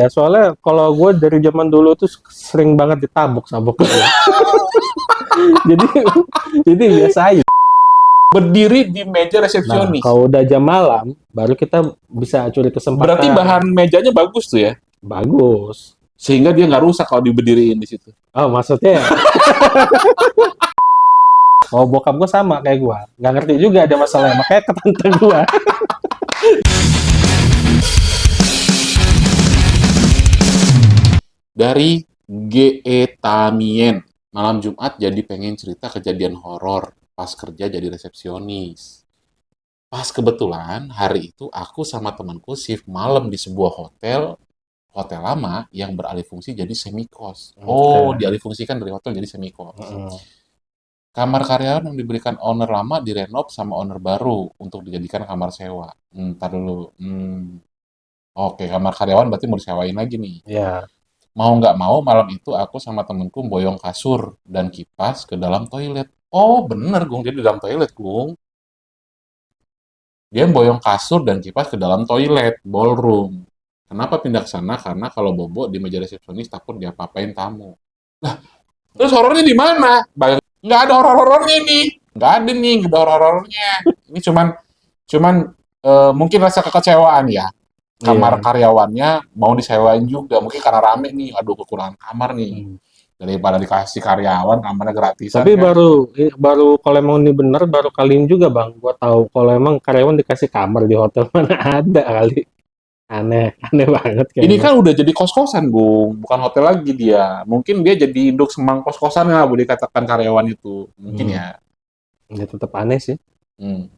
Ya, soalnya kalau gue dari zaman dulu tuh sering banget ditabuk sabuk. jadi jadi biasa aja. Berdiri di meja Nah, resepsionis. kalau udah jam malam, baru kita bisa curi kesempatan. Berarti bahan mejanya bagus tuh ya? Bagus. Sehingga dia nggak rusak kalau diberdiriin di situ. Oh, maksudnya oh, bokap gue sama kayak gue. Nggak ngerti juga ada masalahnya. Makanya ke tante gue. Dari GE Tamien. Malam Jumat jadi pengen cerita kejadian horor pas kerja jadi resepsionis. Pas kebetulan hari itu aku sama temanku shift malam di sebuah hotel lama yang beralih fungsi jadi semi kos. Oh, Oke. dialih fungsikan dari hotel jadi semi kos. Heeh. Kamar karyawan yang diberikan owner lama direnov sama owner baru untuk dijadikan kamar sewa. Ntar dulu. Oke, kamar karyawan berarti mau disewain lagi nih. Ya. Mau nggak mau, malam itu aku sama temenku boyong kasur dan kipas ke dalam toilet. Oh, bener, Gung. Dia di dalam toilet, Gung. Dia boyong kasur dan kipas ke dalam toilet, ballroom. Kenapa pindah ke sana? Karena kalau bobo di meja resepsionis takut diapa-apain tamu. Lah, terus horornya di mana? Nggak ada horor-horornya nih. Nggak ada nih, nggak ada horor-horornya. Ini cuman mungkin rasa kekecewaan ya. Kamar Iya. karyawannya mau disewain juga. Mungkin karena rame nih, aduh kekurangan kamar nih. Hmm. Daripada dikasih karyawan, kamarnya gratisan Tapi kan. baru kalau emang ini bener baru kali ini juga bang. Gua tahu kalau emang karyawan dikasih kamar di hotel mana ada kali. Aneh banget Ini kayaknya. kan udah jadi kos-kosan, Bung. Bukan hotel lagi dia. Mungkin dia jadi induk semang kos-kosan lah, boleh dikatakan karyawan itu. Mungkin Hmm. ya. Ya tetap aneh sih. Hmm.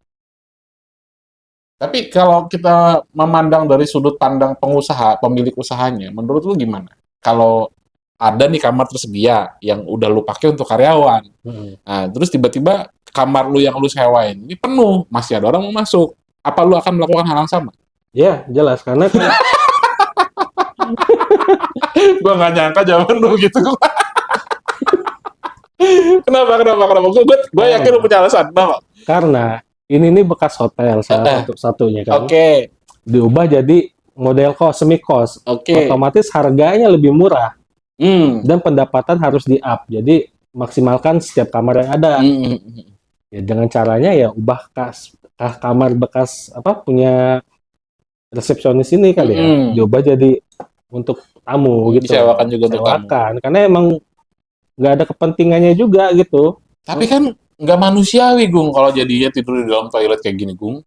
Tapi kalau kita memandang dari sudut pandang pengusaha, pemilik usahanya, menurut lu gimana? Kalau ada nih kamar tersedia yang udah lu pakai untuk karyawan. Hmm. Nah, terus tiba-tiba kamar lu yang lu sewain ini penuh, masih ada orang mau masuk. Apa lu akan melakukan hal yang sama? Ya jelas karena kan Gua nggak nyangka jawaban lu gitu. Kenapa? Gue yakin lu punya alasan. Kenapa? karena ini nih bekas hotel salah satunya kan. Oke. Diubah jadi model kos semi kos. Oke. Otomatis harganya lebih murah Hmm. dan pendapatan harus di up. Jadi maksimalkan setiap kamar yang ada. Hmm. Ya dengan caranya ya ubah kamar bekas apa punya resepsionis ini kali ya. Hmm. Diubah jadi untuk tamu gitu. Disewakan juga untuk tamu. Disewakan. Karena emang nggak ada kepentingannya juga gitu. Tapi kan nggak manusiawi, Gung, kalau jadinya tidur di dalam toilet kayak gini, Gung.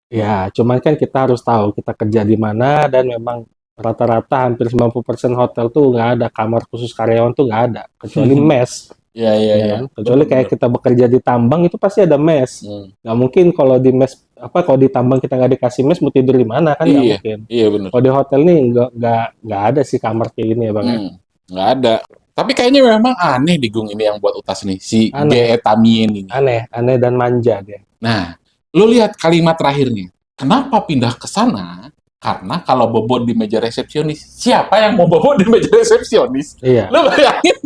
Ya, cuman kan kita harus tahu kita kerja di mana dan memang rata-rata hampir 90% hotel tuh nggak ada kamar khusus karyawan tuh nggak ada, kecuali mes. Iya. Ya kan? Kecuali kayak kita bekerja di tambang itu pasti ada mes. Nggak mungkin kalau di mes kalau di tambang kita nggak dikasih mes mau tidur di mana kan nggak Iya. mungkin. Iya benar. Kalau di hotel nih nggak ada sih kamar kayak gini ya bang. Ya. Nggak ada. Tapi kayaknya memang aneh di Gung ini yang buat utas nih, si Aneh. GE Tamien ini. Aneh dan manja dia. Nah, lu lihat kalimat terakhirnya. Kenapa pindah ke sana? Karena kalau bobo di meja resepsionis, siapa yang mau bobo di meja resepsionis? Iya. Lu bayangin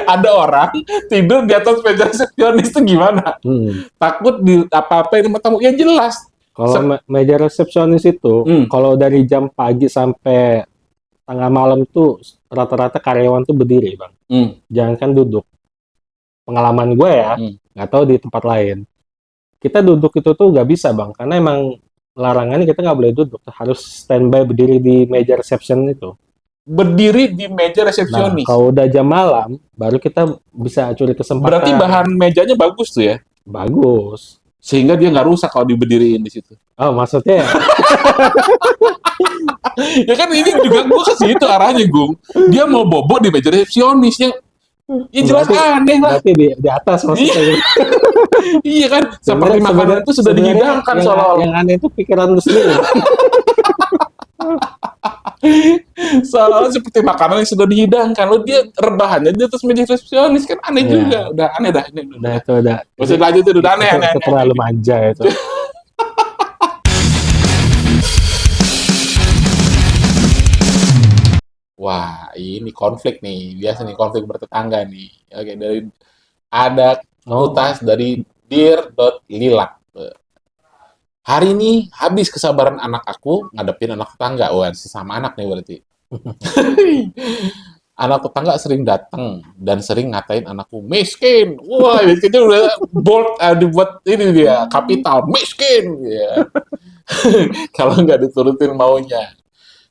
ada orang tidur di atas meja resepsionis itu gimana? Takut di apa-apain sama tamu? Ya jelas. Kalau meja resepsionis itu, kalau dari jam pagi sampai tengah malam tuh rata-rata karyawan tuh berdiri bang. Jangankan duduk. Pengalaman gue ya, nggak tahu di tempat lain. Kita duduk itu tuh nggak bisa bang, karena emang larangannya kita nggak boleh duduk, harus standby berdiri di meja reception itu. Berdiri di meja resepsionis. Nah, kalau udah jam malam, baru kita bisa curi kesempatan. Berarti bahan mejanya bagus tuh ya? Bagus. Sehingga dia nggak rusak kalau diberdiriin di situ. Oh, maksudnya? Ya kan ini juga gue ke situ arahnya, Gung. Dia mau bobo di meja resepsionisnya. Ya jelas aneh lah. Berarti di atas maksudnya. Iya kan, seperti makanan itu sudah dihidangkan soal. Yang aneh itu pikiran lu sendiri. Soalnya seperti makanan yang sudah dihidangkan. Lo dia rebahannya di atas meja resepsionis kan aneh juga. Udah aneh dah ini. Udah. Maksud lanjut itu udah aneh. Itu terlalu manja itu. Wah, ini konflik nih. Biasa nih konflik bertetangga nih. Oke, dari ada utas dari dir.lilak. Hari ini habis kesabaran anak aku ngadepin anak tetangga. Wah, sesama anak nih berarti. Anak tetangga sering datang dan sering ngatain anakku miskin. Wah, itu udah bold, dibuat ini dia kapital miskin. Ya. Kalau nggak diturutin maunya.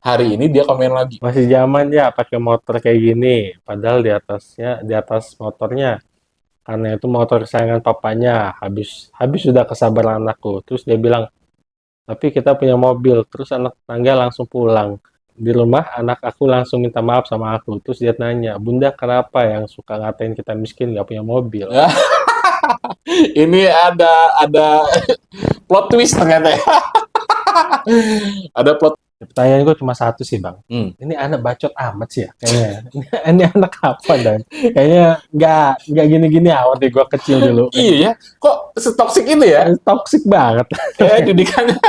Hari ini dia komen lagi. Masih zaman ya pakai motor kayak gini. Padahal di atas motornya, karena itu motor kesayangan papanya. Habis sudah kesabaran anakku. Terus dia bilang, tapi kita punya mobil. Terus anak tetangga langsung pulang. Di rumah anak aku langsung minta maaf sama aku. Terus dia nanya, Bunda kenapa yang suka ngatain kita miskin nggak punya mobil? Ini ada plot twist ternyata ya. Ada plot. Pertanyaan gue cuma satu sih bang. Ini anak bacot amat sih ya kayaknya. Ini anak apa dan? Kayaknya nggak gini-gini awal deh gue kecil dulu. Iya ya, kok setoksik itu ya? Toxic banget. Kayak didikannya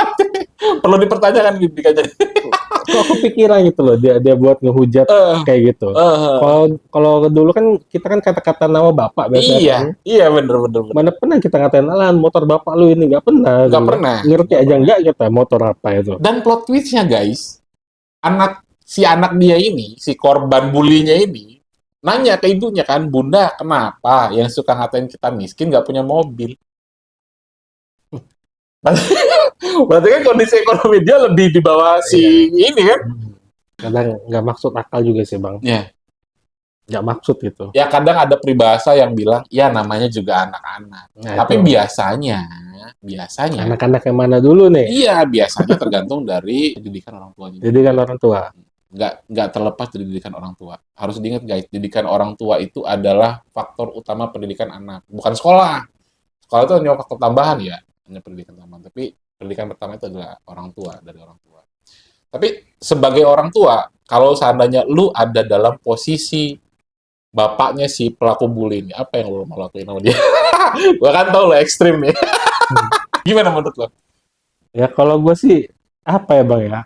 perlu dipertanyakan didikannya. Kok kepikiran gitu loh dia buat ngehujat kayak gitu. Kalau dulu kan kita kan kata-kata nama bapak biasanya. Iya, kan? iya bener. Mana pernah kita ngatain alan motor bapak lu ini nggak pernah. Nggak pernah. Ngerti aja nggak kita motor apa itu. Dan plot twistnya guys, si anak dia ini, si korban bulinya ini, nanya ke ibunya kan, Bunda kenapa yang suka ngatain kita miskin nggak punya mobil? Berarti kan kondisi ekonomi dia lebih di bawah si ini kan? Kadang nggak maksud akal juga sih bang. Iya. Nggak maksud gitu. Ya kadang ada peribahasa yang bilang, ya namanya juga anak-anak. Nah, tapi itu. biasanya Anak-anak yang mana dulu nih? iya biasanya tergantung dari didikan orang tua. Didikan orang tua. Nggak terlepas dari didikan orang tua. Harus diingat guys, didikan orang tua itu adalah faktor utama pendidikan anak, bukan sekolah. Sekolah itu hanya faktor tambahan ya, hanya pendidikan tambahan. Tapi pendidikan pertama itu adalah orang tua, dari orang tua. Tapi sebagai orang tua, kalau seandainya lu ada dalam posisi bapaknya si pelaku bully ini, apa yang lu mau lakuin sama dia? Gua kan tau lo ekstrim nih. Gimana menurut lo? Ya kalau gue sih apa ya bang ya?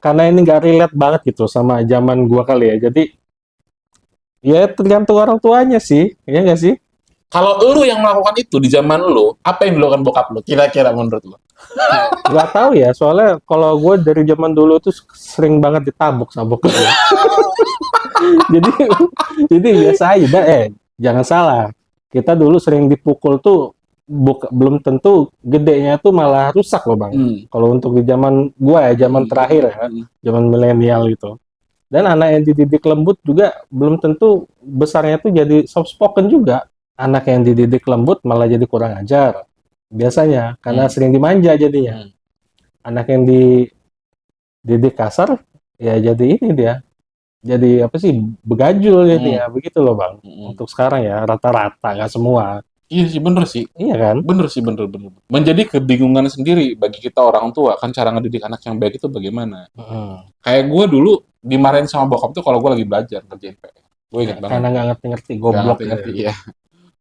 Karena ini nggak relate banget gitu sama zaman gue kali ya. Jadi ya tergantung orang tuanya sih, ya nggak sih? Kalau lu yang melakukan itu di zaman lu, apa yang dilakukan bokap lu? Kira-kira menurut lu? Nggak tahu ya, soalnya kalau gue dari zaman dulu tuh sering banget ditabuk sama bokap gue. jadi biasa aja. Jangan salah. Kita dulu sering dipukul tuh belum tentu gedenya tuh malah rusak loh bang. Kalau untuk di zaman gua ya, zaman terakhir ya, zaman milenial gitu. Dan anak yang dididik lembut juga belum tentu besarnya tuh jadi soft spoken juga. Anak yang dididik lembut malah jadi kurang ajar. Biasanya karena sering dimanja jadinya. Anak yang dididik kasar ya jadi ini dia. Jadi apa sih begajul jadinya begitu loh bang. Untuk sekarang ya rata-rata nggak semua. Iya sih, bener sih. Iya kan? Bener sih, bener. Menjadi kebingungan sendiri bagi kita orang tua, kan cara ngedidik anak yang baik itu bagaimana. Kayak gue dulu dimarahin sama bokap tuh kalau gue lagi belajar ngerjain PR. Gue ingat banget. Karena nggak ngerti-ngerti, goblok. Nggak ngerti, iya.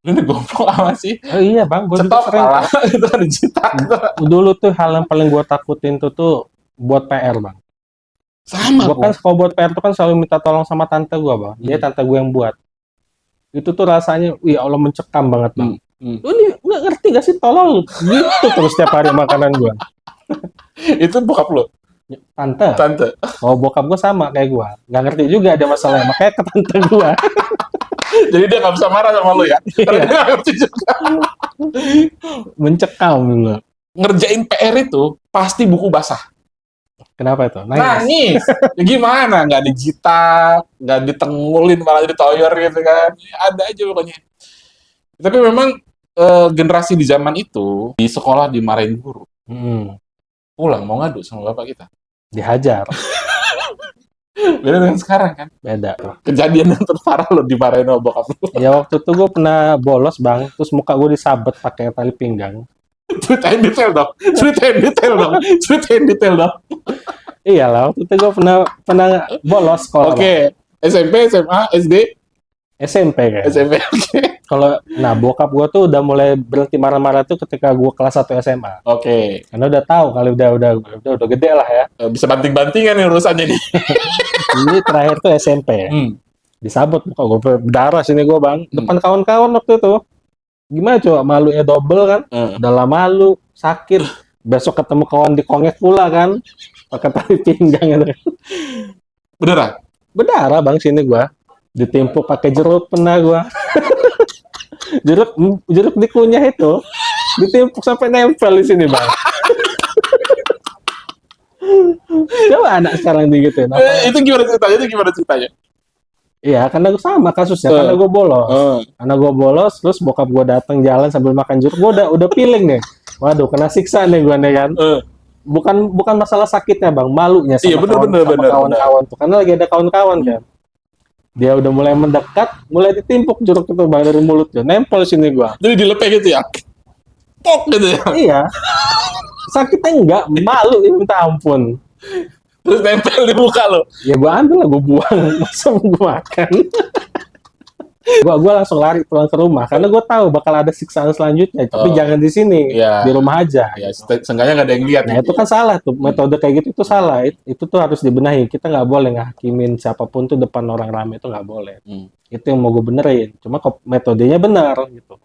Lu ini goblok apa sih? Oh iya bang, gue juga sering. Itu ada jitak. Dulu tuh hal yang paling gue takutin tuh buat PR bang. Sama gue kan kalau buat PR tuh kan selalu minta tolong sama tante gue bang. Dia tante gue yang buat. Itu tuh rasanya, wih Allah mencekam banget bang. Lu ini nggak ngerti gak sih tolong gitu terus setiap hari makanan gue. Itu bokap lu? Tante. Oh bokap gue sama kayak gue. Nggak ngerti juga ada masalahnya, makanya ke tante gue. Jadi dia nggak bisa marah sama lu ya? Karena dia nggak ngerti juga. Mencekam dulu. Ngerjain PR itu pasti buku basah. Kenapa itu? Nangis. Ya gimana? Nggak dijitak, nggak ditengulin, malah ditoyor gitu kan. Ada aja pokoknya. Tapi memang generasi di zaman itu, di sekolah dimarahin guru. Pulang, mau ngadu sama bapak kita. Dihajar. Beda dengan sekarang kan? Beda. Kejadian yang terparah lo dimarahin sama bokap lo. Ya waktu itu gue pernah bolos bang, terus muka gue disabet pakai tali pinggang. Ceritain detail dong. Iya lah, waktu itu gue pernah bolos sekolah. Oke. SMP, SMA, SD? SMP kan. SMP, oke. Kalau, nah bokap gue tuh udah mulai berhenti marah-marah tuh ketika gue kelas 1 SMA. Oke. Karena udah tahu kali udah gede lah ya. Bisa banting-bantingan nih urusannya nih. Ini terakhir tuh SMP. Disabut muka gue berdarah sini gue bang. Depan kawan-kawan waktu itu. Gimana coba, malunya double kan? Udah lama malu, sakit. Besok ketemu kawan di kongek pula kan, pakai tali pinggang gitu. Beneran? Berdarah bang sini gua. Ditimpuk pakai jeruk pernah gua. jeruk dikunyah itu. Ditimpuk sampai nempel di sini bang. Coba anak sekarang digituin. Itu gimana ceritanya? Iya, karena gue sama kasusnya, karena gue bolos. Karena gue bolos, terus bokap gue datang jalan sambil makan jeruk, gue udah feeling nih. Waduh, kena siksa nih gue nih kan. Bukan masalah sakitnya bang, malunya sama kawan-kawan tuh. Karena lagi ada kawan-kawan kan. Dia udah mulai mendekat, mulai ditimpuk jeruk itu bang dari mulutnya, nempel sini gue. Jadi dilepeh gitu ya? Pok gitu ya? Iya. Sakitnya enggak, malu ya minta ampun. Terus nempel di muka lo. Ya gue ambil lah, gue buang, masa gue makan. gue langsung lari pulang ke rumah karena gue tahu bakal ada siksaan selanjutnya, tapi jangan di sini, di rumah aja. Ya, seenggaknya nggak ada yang lihat. Nah itu kan salah tuh, metode kayak gitu itu salah. Itu tuh harus dibenahi. Kita nggak boleh ngakimin siapapun tuh depan orang ramai, itu nggak boleh. Itu yang mau gue benerin. Cuma metodenya benar gitu.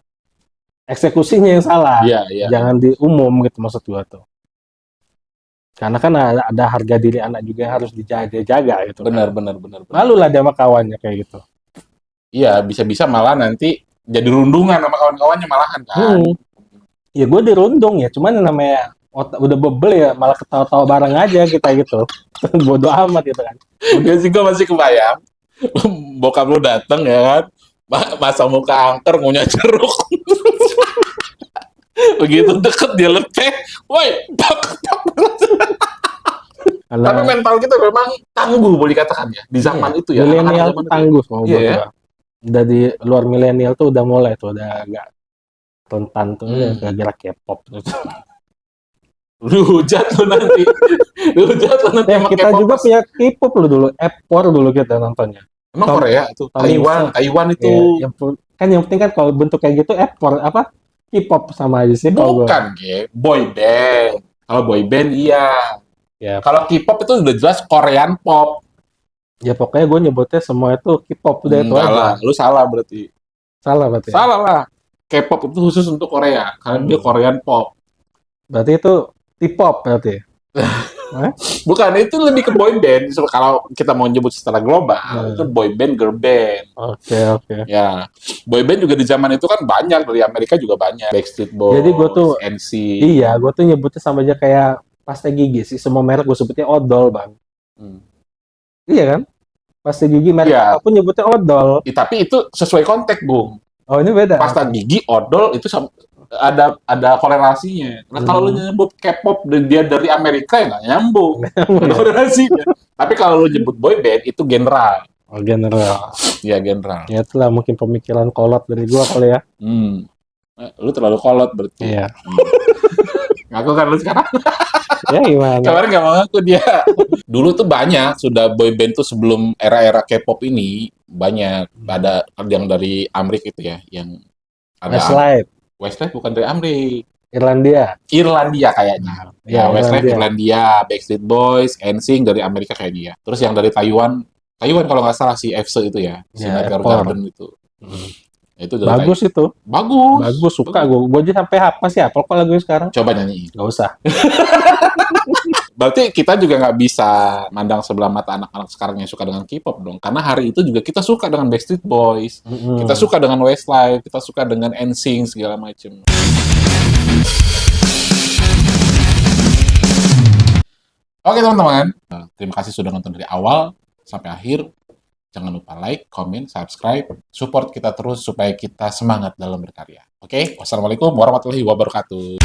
Eksekusinya yang salah. Jangan di umum gitu maksud gue tuh. Karena kan ada harga diri anak juga yang harus dijaga gitu. Benar. Malu lah dia sama kawannya kayak gitu. Iya, bisa-bisa malah nanti jadi rundungan sama kawan-kawannya malahan kan. Ya gue dirundung ya, cuman namanya udah bebel ya, malah ketawa-tawa bareng aja kita gitu. Bodoh amat gitu kan. Udah sih gue masih kebayang. Bokap lu dateng ya kan, masa muka angker ngunyah jeruk. Begitu deket dia lepeh, woi, pak. Tapi mental kita memang tangguh boleh dikatakan ya di zaman itu ya. Milenial tuh tangguh mau ya. Udah di luar milenial tuh udah mulai tuh udah agak rentan tuh gara-gara K-pop tuh. Lu hujat lu nanti. Kita juga punya K-pop lu dulu, Epor dulu kita nontonnya. Emang Korea tuh, Taiwan itu. Kan yang penting kan kalau bentuk kayak gitu Epor apa? K-pop sama aja sih. Bukan, boy band. Kalau boy band iya. Ya. Kalau K-pop itu udah jelas Korean pop. Ya pokoknya gue nyebutnya semua itu K-pop udah itu aja. Lu salah berarti. Salah berarti. Salah lah. K-pop itu khusus untuk Korea, karena dia Korean pop. Berarti itu T-pop berarti. Bukan, itu lebih ke boy band. Kalau kita mau nyebut secara global, itu boy band, girl band. Oke. Ya, boy band juga di zaman itu kan banyak, dari Amerika juga banyak. Backstreet Boys, jadi gue tuh NSYNC. Iya, gue tuh nyebutnya sama aja kayak pasta gigi sih. Semua merek gue sebutnya odol bang. Iya kan? Pasta gigi merek apapun nyebutnya odol. Tapi itu sesuai konteks, Bung. Oh, ini beda. Pasta gigi, odol itu ada korelasinya. Nah, kalau lu nyebut K-pop dan dia dari Amerika ya nggak nyambung. Ada korelasinya. Tapi kalau lu nyebut boy band itu general. Oh, general. Iya, general. Ya itulah mungkin pemikiran kolot dari gua kali ya. Lu terlalu kolot berarti. Iya. Ngaku kan lu sekarang? Ya gimana? Kemarin nggak mau ngaku dia. Dulu tuh banyak, sudah boy band tuh sebelum era-era K-pop ini, banyak. Ada yang dari Amerika itu ya, yang ada Westlife bukan dari Amerika. Irlandia kayaknya. Ya, Westlife Irlandia, Backstreet Boys, NSYNC dari Amerika kayak dia. Terus yang dari Taiwan kalau nggak salah si EXO itu ya, si Meteor Garden itu. Itu bagus itu. Bagus, suka gue. Gue aja sampai hafal sih apel kok lagunya sekarang. Coba nyanyi. Gak usah. Berarti kita juga nggak bisa mandang sebelah mata anak-anak sekarang yang suka dengan K-pop dong. Karena hari itu juga kita suka dengan Backstreet Boys, kita suka dengan Westlife, kita suka dengan NSYNC segala macam. Oke teman-teman, terima kasih sudah nonton dari awal sampai akhir. Jangan lupa like, comment, subscribe, support kita terus supaya kita semangat dalam berkarya. Oke, wassalamualaikum warahmatullahi wabarakatuh.